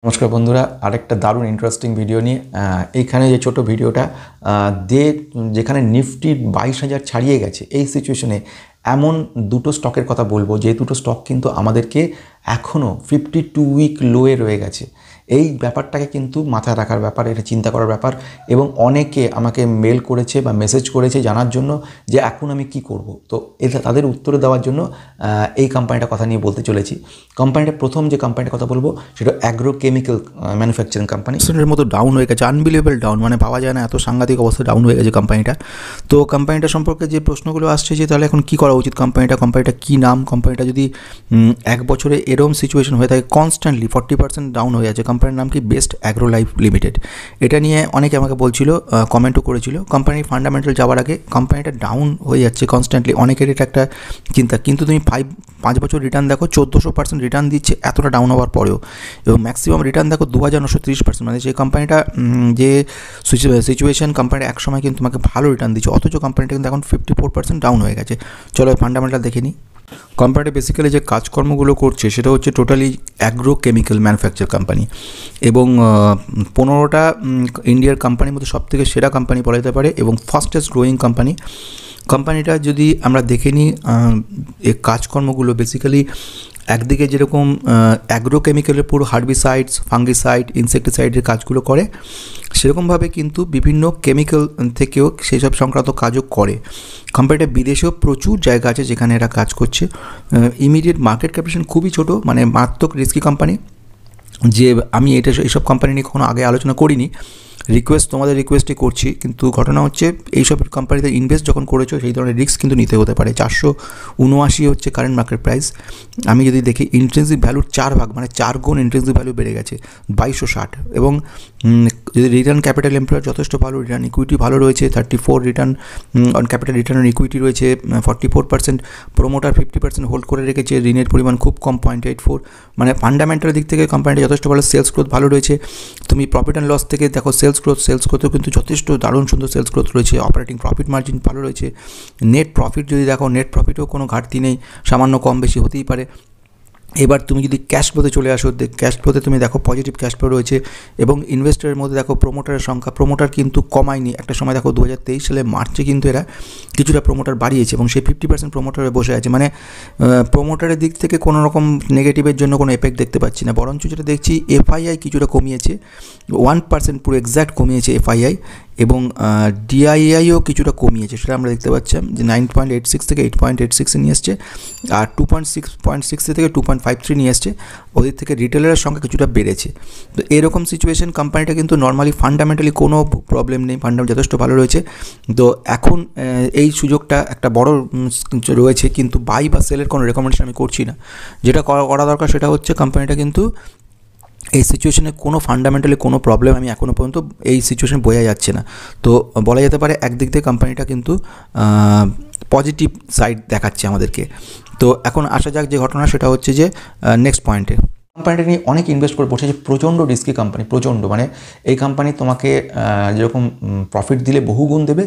নমস্কার বন্ধুরা, আরেকটা দারুণ ইন্টারেস্টিং ভিডিও নিয়ে এইখানে যে ছোট ভিডিওটা যেখানে নিফটি 22,000 ছাড়িয়ে গেছে, এই সিচুয়েশনে এমন দুটো স্টকের কথা বলবো যে দুটো স্টক কিন্তু আমাদেরকে এখনও 52 উইক লোয়ে রয়ে গেছে। এই ব্যাপারটাকে কিন্তু মাথায় রাখার ব্যাপার, এটা চিন্তা করার ব্যাপার। এবং অনেকে আমাকে মেল করেছে বা মেসেজ করেছে জানার জন্য যে এখন আমি কি করব। তো এটা তাদের উত্তর দেওয়ার জন্য এই কোম্পানিটার কথা নিয়ে বলতে চলেছি। কোম্পানিটা প্রথম যে কোম্পানিটার কথা বলবো সেটা অ্যাগ্রোকেমিক্যাল ম্যানুফ্যাকচারিং কোম্পানি। এর মতো ডাউন হয়ে গেছে, আনবিলিভেবল ডাউন, মানে ভাবা যায় না এত সাংঘাতিক অবস্থা ডাউন হয়ে গেছে কোম্পানিটা। তো কোম্পানিটা সম্পর্কে যে প্রশ্নগুলো আসছে যে তাহলে এখন কী করা উচিত, কোম্পানিটা কী নাম, কোম্পানিটা যদি এক বছরে এরম সিচুয়েশন হয়ে থাকে কনস্ট্যান্টলি 40% ডাউন হয়ে যাচ্ছে, কোম্পানির নাম কি বেস্ট অ্যাগ্রো লাইফ লিমিটেড। এটা নিয়ে অনেকে আমাকে বলছিল, কমেন্টও করেছিল। কোম্পানির ফান্ডামেন্টাল যাওয়ার আগে কোম্পানিটা ডাউন হয়ে যাচ্ছে কনস্ট্যান্টলি, অনেকের এটা একটা চিন্তা। কিন্তু তুমি 5 বছর রিটার্ন দেখো, 1400% রিটার্ন দিচ্ছে এতটা ডাউন হওয়ার পরেও, এবং ম্যাক্সিমাম রিটার্ন দেখো 2930%। মানে যে কোম্পানিটা যে সিচুয়েশন, কোম্পানিটা একসময় কিন্তু তোমাকে ভালো রিটার্ন দিচ্ছে, অথচ কোম্পানিটা কিন্তু এখন 54% ডাউন হয়ে গেছে। চলো ফান্ডামেন্টাল দেখে নিই। কোম্পানিটা বেসিক্যালি যে কাজকর্মগুলো করছে সেটা হচ্ছে টোটালি অ্যাগ্রোকেমিক্যাল ম্যানুফ্যাকচার কোম্পানি, এবং 15টা ইন্ডিয়ার কোম্পানির মধ্যে সবথেকে সেরা কোম্পানি বলা যেতে পারে, এবং ফাস্টেস্ট গ্রোয়িং কোম্পানি। কোম্পানিটা যদি আমরা দেখে নিই, এই কাজকর্মগুলো বেসিক্যালি একদিকে যেরকম অ্যাগ্রোকেমিক্যালের পুরো হার্বিসাইডস, ফাঙ্গিসাইড, ইনসেকটিসাইডের কাজগুলো করে, সেরকমভাবে কিন্তু বিভিন্ন কেমিক্যাল থেকেও সেই সব সংক্রান্ত কাজও করে। কোম্পানিটা বিদেশেও প্রচুর জায়গা আছে যেখানে এরা কাজ করছে। ইমিডিয়েট মার্কেট ক্যাপিটালাইজেশন খুবই ছোটো, মানে মারাত্মক রিস্কি কোম্পানি। যে আমি এইসব কোম্পানি নিয়ে কখনো আগে আলোচনা করিনি, তোমাদের রিকোয়েস্টই করছি। কিন্তু ঘটনা হচ্ছে এইসব কোম্পানিতে ইনভেস্ট যখন করেছো সেই ধরনের রিস্ক কিন্তু নিতে হতে পারে। 479 হচ্ছে কারেন্ট মার্কেট প্রাইস। আমি যদি দেখি ইন্ট্রিনসিক ভ্যালুর 4 ভাগ, মানে 4 গুণ ইন্ট্রিনসিক ভ্যালু বেড়ে গেছে, 2260। এবং যদি রিটার্ন ক্যাপিটাল এমপ্লয়েড যথেষ্ট ভালো, রিটার্ন ইকুইটি ভালো রয়েছে, 34 return on capital, return on equity রয়েছে 44%। প্রোমোটার 50% হোল্ড করে রেখেছে, ঋণের পরিমাণ খুব কম, 0.84। মানে ফান্ডামেন্টাল দিক থেকে কোম্পানিটা যথেষ্ট ভালো, সেলস গ্রোথ ভালো রয়েছে। তুমি প্রফিট অ্যান্ড লস থেকে দেখো, সেলস গ্রোথও কিন্তু যথেষ্ট দারুণ সুন্দর সেলস গ্রোথ রয়েছে। অপারেটিং প্রফিট মার্জিন ভালো রয়েছে। নেট প্রফিট যদি দেখো, নেট প্রফিটেও কোনো ঘাটতি নেই, সামান্য কম বেশি হতেই পারে। এবার তুমি যদি ক্যাশ ফ্লোতে চলে আসো, ক্যাশ ফ্লোতে তুমি দেখো পজিটিভ ক্যাশ ফ্লো রয়েছে। এবং ইনভেস্টরের মধ্যে দেখো প্রোমোটারের সংখ্যা, প্রোমোটার কিন্তু কমায়নি। একটা সময় দেখো 2023 সালে মার্চে কিন্তু এরা কিছুটা প্রোমোটার বাড়িয়েছে, এবং সেই 50% প্রোমোটারে বসে আছে। মানে প্রোমোটারের দিক থেকে কোনো রকম নেগেটিভের জন্য কোনো এফেক্ট দেখতে পাচ্ছি না। বরঞ্চ যেটা দেখছি, এফআইআই কিছুটা কমিয়েছে, 1% পুরো এক্স্যাক্ট কমিয়েছে এফআইআই, এবং ডিআইআইও কিছুটা কমিয়েছে, সেটা আমরা দেখতে পাচ্ছিলাম যে 9.86 থেকে 8.86 নিয়ে এসছে, আর 2.6 থেকে 2.53 নিয়ে এসছে। ওদের থেকে রিটেলারের সংখ্যা কিছুটা বেড়েছে। তো এরকম সিচুয়েশন, কোম্পানিটা কিন্তু নর্মালি ফান্ডামেন্টালি কোনো প্রবলেম নেই, ফান্ডামেন্টাল যথেষ্ট ভালো রয়েছে। তো এখন এই সুযোগটা একটা বড় রয়েছে, কিন্তু বাই বা সেলের কোনো রেকমেন্ডেশন আমি করছি না। যেটা করা দরকার সেটা হচ্ছে কোম্পানিটা কিন্তু এই সিচুয়েশনে কোনো ফান্ডামেন্টালি কোনো প্রবলেম আমি এখনও পর্যন্ত এই সিচুয়েশন বোঝা যাচ্ছে না। তো বলা যেতে পারে একদিক থেকে কোম্পানিটা কিন্তু পজিটিভ সাইড দেখাচ্ছে আমাদেরকে। তো এখন আসা যাক যে ঘটনা, সেটা হচ্ছে যে নেক্সট পয়েন্টে। কোম্পানিটা নিয়ে অনেক ইনভেস্ট করে বসে, যে প্রচণ্ড রিস্কি কোম্পানি, প্রচণ্ড। মানে এই কোম্পানি তোমাকে যেরকম প্রফিট দিলে বহুগুণ দেবে,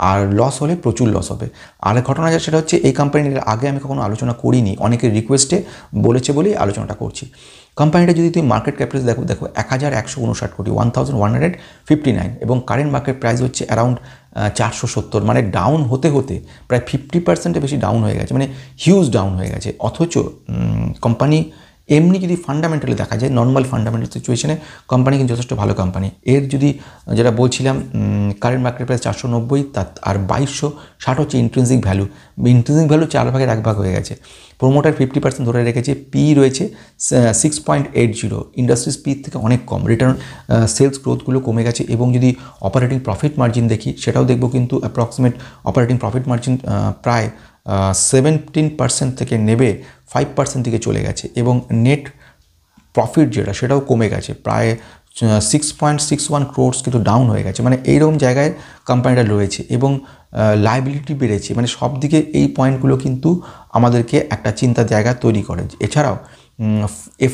আর লস হলে প্রচুর লস হবে। আর ঘটনা যা সেটা হচ্ছে, এই কোম্পানির আগে আমি কখনো আলোচনা করিনি, অনেকের রিকোয়েস্টে বলেছে বলেই আলোচনাটা করছি। কোম্পানিটা যদি তুমি মার্কেট ক্যাপিটাল দেখো 1159 কোটি, 1159, এবং কারেন্ট মার্কেট প্রাইস হচ্ছে অ্যারাউন্ড 470। মানে ডাউন হতে হতে প্রায় 50%-এর বেশি ডাউন হয়ে গেছে, মানে হিউজ ডাউন হয়ে গেছে। অথচ কোম্পানি এমনি যদি ফান্ডামেন্টালি দেখা যায়, নর্মাল ফান্ডামেন্টাল সিচুয়েশনে কোম্পানি কিন্তু যথেষ্ট ভালো কোম্পানি। এর যদি যেটা বলছিলাম, কারেন্ট মার্কেট প্রাইস 490, আর 2260 হচ্ছে ইন্ট্রিনসিক ভ্যালু। ইন্ট্রিনসিক ভ্যালু 4 ভাগের 1 ভাগ হয়ে গেছে। প্রোমোটার 50% ধরে রেখেছে, পি রয়েছে 6.80, ইন্ডাস্ট্রিজ পি থেকে অনেক কম। রিটার্ন সেলস গ্রোথগুলো কমে গেছে। এবং যদি অপারেটিং প্রফিট মার্জিন দেখি, সেটাও দেখবো কিন্তু অ্যাপ্রক্সিমেট অপারেটিং প্রফিট মার্জিন প্রায় 17% থেকে নেবে 5% দিকে চলে গেছে। এবং নেট প্রফিট যেটা, সেটাও কমে গেছে, প্রায় 6.61 crores কিন্তু ডাউন হয়ে গেছে। মানে এইরকম জায়গায় কোম্পানিটা রয়েছে, এবং লায়াবিলিটি বেড়েছে। মানে সব দিকে এই পয়েন্টগুলো কিন্তু আমাদেরকে একটা চিন্তার জায়গা তৈরি করে। এছাড়াও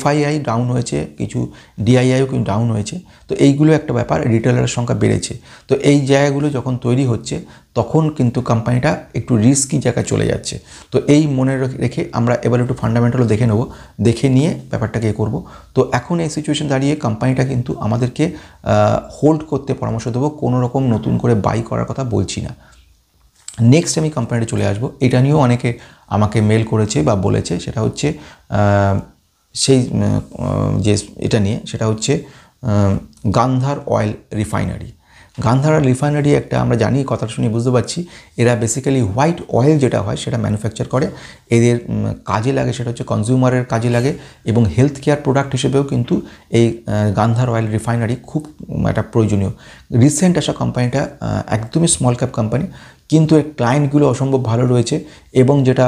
FII ডাউন হয়েছে, কিছু DIIও কিন্তু ডাউন হয়েছে। তো এইগুলো একটা ব্যাপার, রিটেলারের সংখ্যা বেড়েছে। তো এই জায়গাগুলো যখন তৈরি হচ্ছে তখন কিন্তু কোম্পানিটা একটু রিস্কি জায়গায় চলে যাচ্ছে। তো এই মনে রেখে আমরা এবার একটু ফান্ডামেন্টালও দেখে নেব, দেখে নিয়ে ব্যাপারটাকে করব। তো এখন এই সিচুয়েশন দাঁড়িয়ে কোম্পানিটা কিন্তু আমাদেরকে হোল্ড করতে পরামর্শ দেবো, কোনো রকম নতুন করে বাই করার কথা বলছি না। নেক্সট আমি কোম্পানিটা চলে আসবো, এটা নিয়েও অনেকে আমাকে মেল করেছে বা বলেছে, সেটা হচ্ছে সেই যে এটা নিয়ে, সেটা হচ্ছে গান্ধার অয়েল রিফাইনারি। গান্ধার রিফাইনারি একটা, আমরা জানি, কথা শুনে বুঝতে পারছি, এরা বেসিক্যালি হোয়াইট অয়েল যেটা হয় সেটা ম্যানুফ্যাকচার করে। এদের কাজে লাগে সেটা হচ্ছে কনজিউমারের কাজে লাগে, এবং হেলথ কেয়ার প্রোডাক্ট হিসেবেও কিন্তু এই গান্ধার অয়েল রিফাইনারি খুব একটা প্রয়োজনীয়। রিসেন্ট আসা কোম্পানিটা একদমই স্মল ক্যাপ কোম্পানি, কিন্তু এর ক্লায়েন্টগুলো অসম্ভব ভালো রয়েছে। এবং যেটা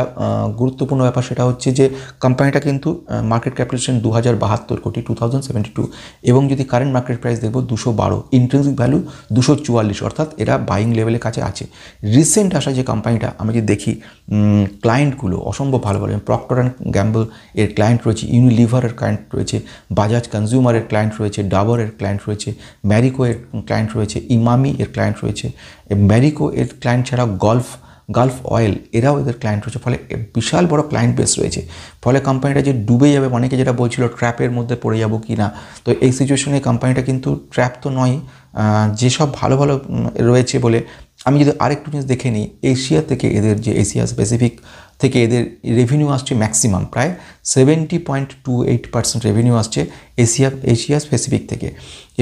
গুরুত্বপূর্ণ ব্যাপার সেটা হচ্ছে যে কোম্পানিটা কিন্তু মার্কেট ক্যাপিটালাইজেশন 2072 কোটি, 2072, এবং যদি কারেন্ট মার্কেট প্রাইস দেখব 212, ইন্ট্রিনসিক ভ্যালু 244, অর্থাৎ এরা বাইং লেভেলের কাছে আছে। রিসেন্ট আসা যে কোম্পানিটা আমি যদি দেখি, ক্লায়েন্টগুলো অসম্ভব ভালো ভালো, প্রক্টর অ্যান্ড গ্যাম্বল এর ক্লায়েন্ট রয়েছে, ইউনিলিভারের ক্লায়েন্ট রয়েছে, বাজাজ কনজিউমারের ক্লায়েন্ট রয়েছে, ডাবরের ক্লায়েন্ট রয়েছে, ম্যারিকো এর ক্লায়েন্ট রয়েছে, ইমামি এর ক্লায়েন্ট রয়েছে। ম্যারিকো এর ক্লায়েন্ট ছাড়াও গালফ অয়েল এরাও এদের ক্লায়েন্ট রয়েছে। ফলে বিশাল বড় ক্লায়েন্ট বেস রয়েছে। ফলে কোম্পানিটা যে ডুবে যাবে, অনেকে যেটা বলছিল ট্র্যাপের মধ্যে পড়ে যাব কি না, তো এই সিচুয়েশনে কোম্পানিটা কিন্তু ট্র্যাপ তো নয়। যেসব ভালো ভালো রয়েছে বলে আমি যদি আরেকটু জিনিস দেখে নিই, এশিয়া থেকে এদের যে এশিয়া স্পেসিফিক থেকে এদের রেভিনিউ আসছে ম্যাক্সিমাম প্রায় 70.28% রেভিনিউ আসছে এশিয়া স্পেসিফিক থেকে,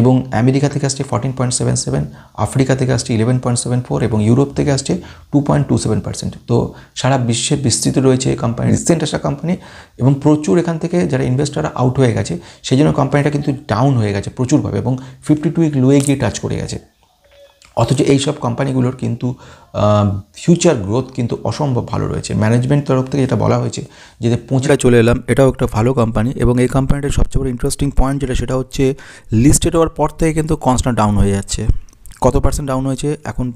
এবং আমেরিকা থেকে আসছে 14.77, আফ্রিকা থেকে আসছে 11.74, এবং ইউরোপ থেকে আসছে 2.27%। তো সারা বিশ্বে বিস্তৃত রয়েছে কোম্পানি, রিসেন্ট আসা কোম্পানি, এবং প্রচুর এখান থেকে যারা ইনভেস্টাররা আউট হয়ে গেছে, সেই জন্য কোম্পানিটা কিন্তু ডাউন হয়ে গেছে প্রচুরভাবে, এবং 52 উইক লোয়ে গিয়ে টাচ করে গেছে। অথচ এইসব কোম্পানিগুলোর কিন্তু ফিউচার গ্রোথ কিন্তু অসম্ভব ভালো রয়েছে। ম্যানেজমেন্ট তরফ থেকে যেটা বলা হয়েছে যে পৌঁছায় চলে এলাম, এটাও একটা ভালো কোম্পানি, এবং এই কোম্পানিটার সবচেয়ে বড় ইন্টারেস্টিং পয়েন্ট যেটা, সেটা হচ্ছে লিস্টেড হওয়ার পর থেকে কিন্তু কনস্ট্যান্ট ডাউন হয়ে যাচ্ছে। কত পার্সেন্ট ডাউন হয়েছে এখন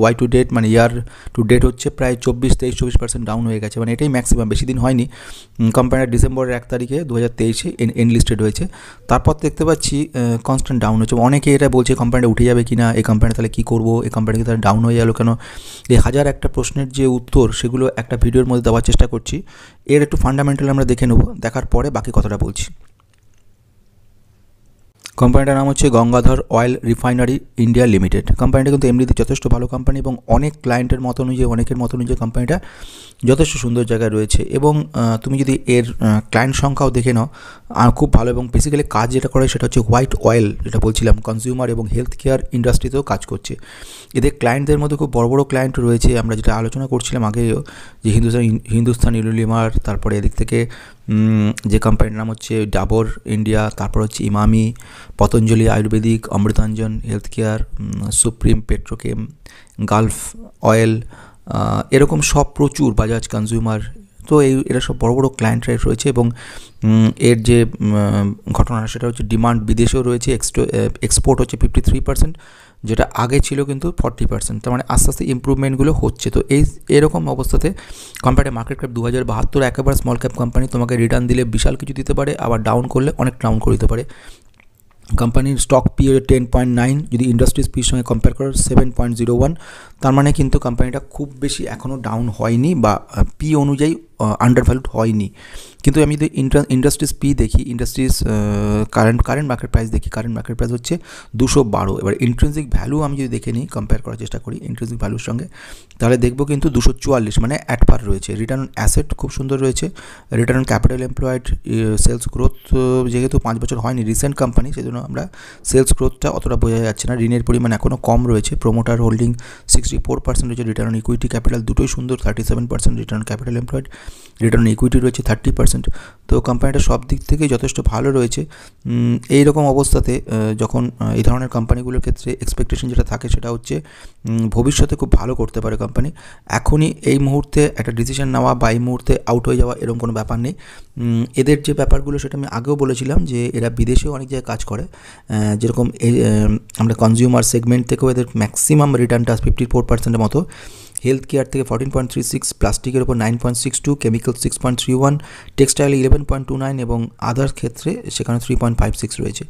ওয়াই টু ডেট, মানে ইয়ার টু ডেট হচ্ছে প্রায় 24% ডাউন হয়ে গেছে, মানে এটাই ম্যাক্সিমাম, বেশি দিন হয়নি। কোম্পানিটা ডিসেম্বরের 1 তারিখে 2023 এনলিস্টেড হয়েছে। তারপর দেখতে পাচ্ছি কনস্ট্যান্ট ডাউন হচ্ছে। অনেকে এটা বলছে কোম্পানিটা উঠে যাবে কি না, এই কোম্পানি তাহলে কী করবো, এই কোম্পানিকে তাহলে ডাউন হয়ে গেলো কেন। এই হাজার একটা প্রশ্নের যে উত্তর, সেগুলো একটা ভিডিওর মধ্যে দেওয়ার চেষ্টা করছি। এর একটু ফান্ডামেন্টাল আমরা দেখে নেব, দেখার পরে বাকি কথাটা বলছি। কোম্পানিটার নাম হচ্ছে Gangadhar oil refinery India limited. কোম্পানিটা কিন্তু এমনিতে যথেষ্ট ভালো কোম্পানি, এবং অনেক ক্লায়েন্টের মত অনুযায়ী, অনেকের মত অনুযায়ী কোম্পানিটা যথেষ্ট সুন্দর জায়গায় রয়েছে। এবং তুমি যদি এর ক্লায়েন্ট সংখ্যাও দেখে নাও, খুব ভালো। এবং বেসিক্যালি কাজ যেটা করে সেটা হচ্ছে হোয়াইট অয়েল, যেটা বলছিলাম, কনজিউমার এবং হেলথ কেয়ার ইন্ডাস্ট্রিতেও কাজ করছে। এদের ক্লায়েন্টদের মধ্যে খুব বড় বড় ক্লায়েন্ট রয়েছে, আমরা যেটা আলোচনা করছিলাম আগেও, যে হিন্দুস্তান ইউনিলিভার, তারপরে এদিক থেকে যে কোম্পানির নাম হচ্ছে ডাবর ইন্ডিয়া, তারপর হচ্ছে Emami, Patanjali Ayurvedic, Amrutanjan health care, supreme Petrochem, Gulf oil, এরকম সব প্রচুর, বাজাজ কনজিউমার। তো এরা সব বড় বড় ক্লায়েন্ট রয়েছে। এবং এর যে ঘটনা সেটা হচ্ছে ডিমান্ড বিদেশেও রয়েছে, এক্সপোর্ট হচ্ছে 53%, যেটা আগে ছিল কিন্তু 40%। তার মানে আস্তে আস্তে ইম্প্রুভমেন্টগুলো হচ্ছে। তো এরকম অবস্থাতে কোম্পানির মার্কেট ক্যাপ 2072, একেবারে স্মল ক্যাপ কোম্পানি, তোমাকে রিটার্ন দিলে বিশাল কিছু দিতে পারে, আবার ডাউন করলে অনেক ডাউন করে দিতে পারে। কোম্পানির স্টক পি 10.9, যদি ইন্ডাস্ট্রিজ পির সঙ্গে কম্পেয়ার করো 7.01, তার মানে কিন্তু কোম্পানিটা খুব বেশি এখনও ডাউন হয়নি, বা পি অনুযায়ী আন্ডার ভ্যালুড হয়নি। কিন্তু আমি যদি ইন্ডাস্ট্রিজ পি দেখি, ইন্ডাস্ট্রিজ কারেন্ট মার্কেট প্রাইস দেখি, কারেন্ট মার্কেট প্রাইস হচ্ছে 212। এবার ইন্ট্রিনসিক ভ্যালু আমি যদি দেখে নিই, কম্পেয়ার করার চেষ্টা করি ইন্ট্রিনসিক ভ্যালুর সঙ্গে, তাহলে দেখবো কিন্তু 244, মানে অ্যাট পার রয়েছে। রিটার্ন অন অ্যাসেট খুব সুন্দর রয়েছে, return on capital employed, sales growth যেহেতু 5 বছর হয়নি, রিসেন্ট কোম্পানি, সেজন্য আমরা সেলস গ্রোথটা অতটা বোঝা যাচ্ছে না। ঋণের পরিমাণ এখনও কম রয়েছে। প্রোমোটার হোল্ডিং 64% রয়েছে। রিটার্ন অন ইকুইটি ক্যাপিটাল দুটোই সুন্দর, 37%। Return on capital employed, return on equity রয়েছে 30%। তো কোম্পানিটা সব দিক থেকে যথেষ্ট ভালো রয়েছে। এই রকম অবস্থাতে যখন এই ধরনের কোম্পানিগুলোর ক্ষেত্রে এক্সপেকটেশন যেটা থাকে, সেটা হচ্ছে ভবিষ্যতে খুব ভালো করতে পারে কোম্পানি। এখনই এই মুহূর্তে একটা ডিসিশন নেওয়া বা এই মুহূর্তে আউট হয়ে যাওয়া, এরকম কোনো ব্যাপার নেই। এদের যে ব্যাপারগুলো সেটা আমি আগেও বলেছিলাম, যে এরা বিদেশেও অনেক জায়গায় কাজ করে। যেরকম আমরা কনজিউমার সেগমেন্ট থেকেও এদের ম্যাক্সিমাম রিটার্নটা 54%-এর মতো হেলথ কেয়ার থেকে 14.36, প্লাস্টিকের ওপর 9.62, কেমিক্যাল 6.31, টেক্সটাইল 11.29 এবং আদার্স ক্ষেত্রে সেখানে 3.56 রয়েছে।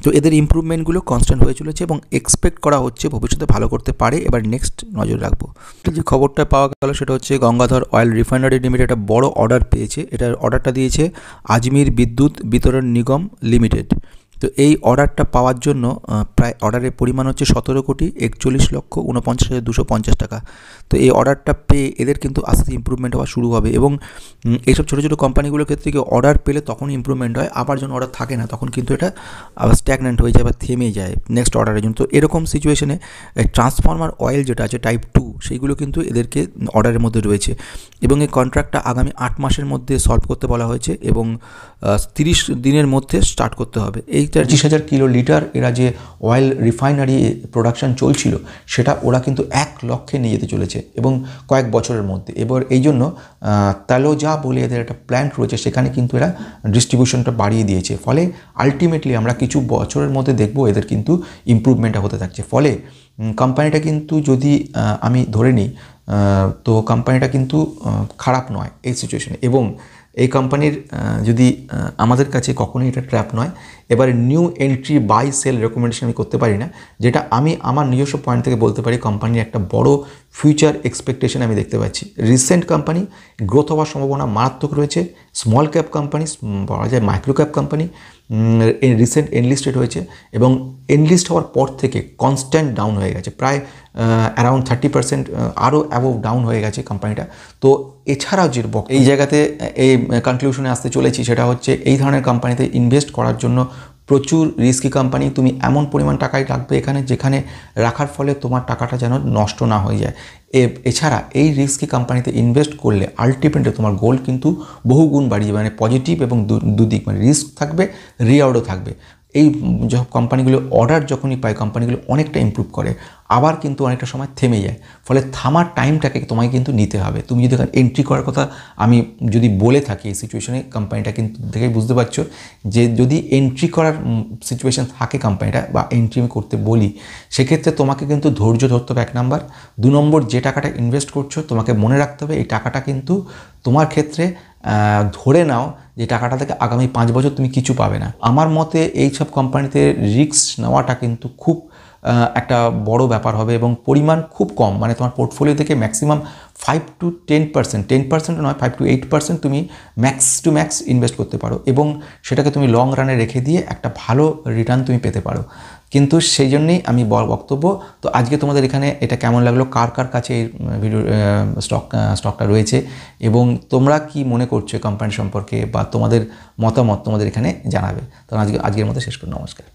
তো এদের ইমপ্রুভমেন্টগুলো কনস্ট্যান্ট হয়ে চলেছে এবং এক্সপেক্ট করা হচ্ছে ভবিষ্যতে ভালো করতে পারে। এবার নেক্সট নজর রাখবো। যে খবরটা পাওয়া গেল সেটা হচ্ছে গঙ্গাধর অয়েল রিফাইনারি লিমিটেড একটা বড় অর্ডার পেয়েছে। এটার অর্ডারটা দিয়েছে আজমির বিদ্যুৎ বিতরণ নিগম লিমিটেড। তো এই অর্ডারটা পাওয়ার জন্য প্রায় অর্ডারের পরিমাণ হচ্ছে 17,49,49,250 টাকা। তো এই অর্ডারটা পেয়ে এদের কিন্তু আস্তে আস্তে ইম্প্রুভমেন্ট হওয়া শুরু হবে এবং এইসব ছোটো ছোটো কোম্পানিগুলোর ক্ষেত্রে কি অর্ডার পেলে তখন ইম্প্রুভমেন্ট হয়, আবার যখন অর্ডার থাকে না তখন কিন্তু এটা আবার স্ট্যাগন্যান্ট হয়ে যায় বা থেমে যায় নেক্সট অর্ডারের জন্য। তো এরকম সিচুয়েশনে ট্রান্সফরমার অয়েল যেটা আছে টাইপ 2 সেইগুলো কিন্তু এদেরকে অর্ডারের মধ্যে রয়েছে এবং এই কন্ট্রাক্টটা আগামী 8 মাসের মধ্যে সলভ করতে বলা হয়েছে এবং 30 দিনের মধ্যে স্টার্ট করতে হবে। এইটা 25,000 কিলো লিটার এরা যে অয়েল রিফাইনারি প্রোডাকশন চলছিল সেটা ওরা কিন্তু 1 লক্ষে নিয়ে যেতে চলেছে এবং কয়েক বছরের মধ্যে। এবার এই জন্য তালোজা বলে এদের একটা প্ল্যান্ট রয়েছে, সেখানে কিন্তু এরা ডিস্ট্রিবিউশনটা বাড়িয়ে দিয়েছে। ফলে আলটিমেটলি আমরা কিছু বছরের মধ্যে দেখব এদের কিন্তু ইমপ্রুভমেন্টটা হতে থাকছে। ফলে কোম্পানিটা কিন্তু যদি আমি ধরে নিই তো কোম্পানিটা কিন্তু খারাপ নয় এই সিচুয়েশনে এবং এই কোম্পানির যদি আমাদের কাছে কখনোই এটা ট্র্যাপ নয়। এবারে new entry buy sell recommendation আমি করতে পারি না, যেটা আমি আমার নিজস্ব পয়েন্ট থেকে বলতে পারি কোম্পানির একটা বড় ফিউচার এক্সপেকটেশন আমি দেখতে পাচ্ছি। রিসেন্ট কোম্পানি, গ্রোথ হওয়ার সম্ভাবনা মারাত্মক রয়েছে। স্মল ক্যাপ কোম্পানি, বলা যায় micro cap company recent enlisted হয়েছে এবং এনলিস্ট হওয়ার পর থেকে কনস্ট্যান্ট ডাউন হয়ে গেছে, প্রায় অ্যারাউন্ড 30% আরও অ্যাবোভ ডাউন হয়ে গেছে কোম্পানিটা। তো এছাড়াও যে এই জায়গাতে এই কনক্লুশনে আসতে চলেছি সেটা হচ্ছে এই ধরনের কোম্পানিতে ইনভেস্ট করার জন্য প্রচুর রিস্কি কোম্পানি। তুমি এমন পরিমাণ টাকাই রাখবে এখানে যেখানে রাখার ফলে তোমার টাকাটা যেন নষ্ট না হয়ে যায়। এছাড়া এই রিস্কি কোম্পানিতে ইনভেস্ট করলে আলটিমেটলি তোমার গোল কিন্তু বহুগুণ বাড়িয়ে যাবে, মানে পজিটিভ এবং দুদিক, মানে রিস্ক থাকবে, রিওয়ার্ডও থাকবে। এই কোম্পানিগুলো অর্ডার যখনই পায় কোম্পানিগুলো অনেকটা ইমপ্রুভ করে, আবার কিন্তু অনেকটা সময় থেমে যায়। ফলে থামার টাইমটাকে তোমায় কিন্তু নিতে হবে। তুমি যদি এন্ট্রি করার কথা আমি যদি বলে থাকি এই সিচুয়েশনে, কোম্পানিটা কিন্তু দেখেই বুঝতে পারছো যে যদি এন্ট্রি করার সিচুয়েশান থাকে কোম্পানিটা বা এন্ট্রি আমি করতে বলি, সেক্ষেত্রে তোমাকে কিন্তু ধৈর্য ধরতে হবে 1 নম্বর। 2 নম্বর, যে টাকাটা ইনভেস্ট করছো তোমাকে মনে রাখতে হবে এই টাকাটা কিন্তু তোমার ক্ষেত্রে ধরে নাও যে টাকাটা থেকে আগামী 5 বছর তুমি কিছু পাবে না। আমার মতে এইসব কোম্পানিতে রিস্ক নেওয়াটা কিন্তু খুব একটা বড় ব্যাপার হবে এবং পরিমাণ খুব কম, মানে তোমার পোর্টফোলিও থেকে ম্যাক্সিমাম 5 to 10%, 10% নয় 5 to 8% তুমি ম্যাক্স টু ম্যাক্স ইনভেস্ট করতে পারো এবং সেটাকে তুমি লং রানে রেখে দিয়ে একটা ভালো রিটার্ন তুমি পেতে পারো। কিন্তু সেই জন্যেই আমি বক্তব্য। তো আজকে তোমাদের এখানে এটা কেমন লাগলো, কার কার কাছে এই ভিডিও স্টকটা রয়েছে এবং তোমরা কি মনে করছো কোম্পানি সম্পর্কে বা তোমাদের মতামত তোমাদের এখানে জানাবে। তো আজকের মতো শেষ করি, নমস্কার।